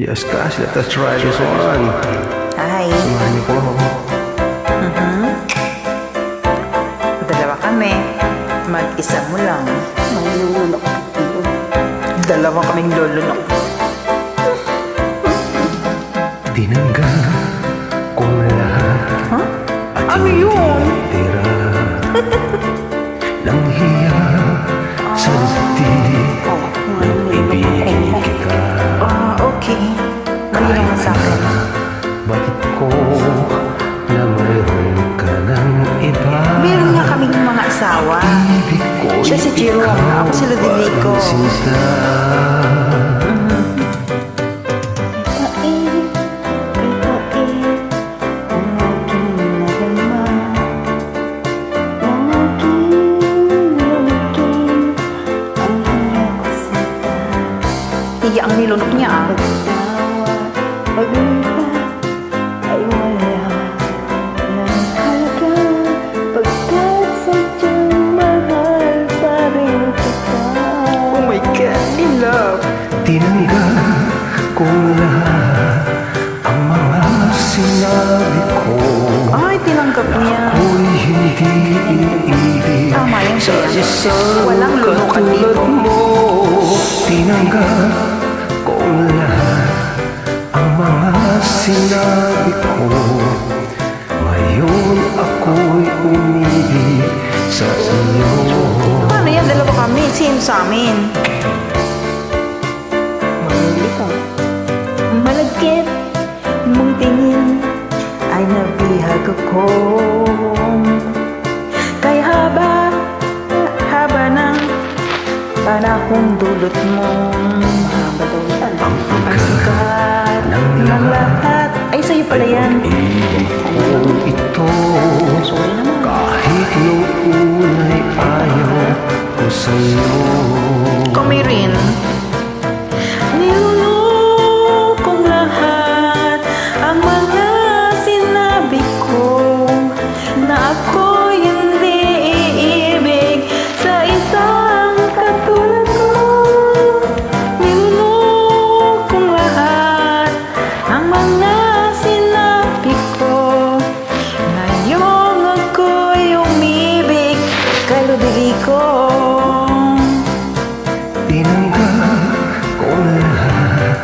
Yes, guys, let us try this one. Hi. Samahan niyo po ako. Dalawa kami. Mag-isa mo lang. Malulunok. Dalawa kaming lulunok. Tinanggal ko lahat. Huh? At Ano yun? tira ng hiya sa dibdib ng ibig ka. Okay. Mali naman sa akin. Bakit ko na mayroon ka ng iba? Meron nga kaming mga asawa. Ibig ko'y Siya si Jerome. ikaw Ako si Rodrigo. ang sinta. Hiya ang nilunok niya ah. Ay wala ng halaga pagkat sadyang mahal pa rin kita. Oh my God, in love. Tinanggal ko lahat ang mga sinabi ko. Ay, tinanggap niya. Ako'y hindi iibig Tama yan sa siya. isang Walang lunukan katulad dito. mo. Tinanggal ko lahat ang mga sinabi ko. Ngayon ako'y umibig sa iyo. Paano yan? Dalawa kami. Same sa amin. Malilitaw. Malagkit mong tingin ay nabihag ako. Kaya haba ng panahong dulot mo. Mahaba daw yan. Ang sikat ng lahat. Ay, sa'yo pala yan. Ibig ko ito Sorry naman. kahit nung una'y ayaw ko sa'yo. Kami rin. Nilunok kong lahat ang mga sinabi ko na ako'y hindi iibig sa isang katulad mo. Nilunok kong lahat ang mga sinabi ko. Ngayong ako'y umibig kay Rodrigo. Tinanggal ko lahat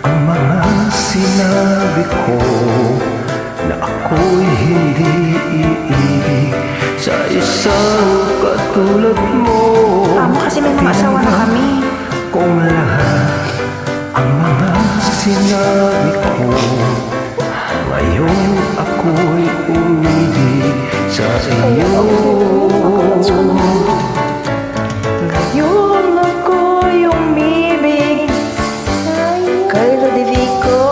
ang mga sinabi ko na ako'y hindi iibig sa isang katulad mo. Tama kasi may mga asawa na kami. Kung lahat ang mga sinabi ko, ngayon ako'y umibig sa iyo. Ngayon ako'y umibig kay Rodrigo.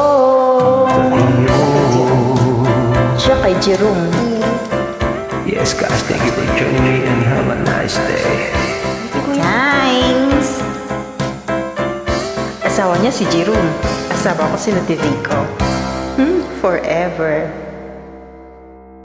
Siya kay Jerome. Yes, guys, thank you for joining me and have a nice day. Thanks. Asawa niya si Jerome. Asawa ko si Rodrigo. Forever.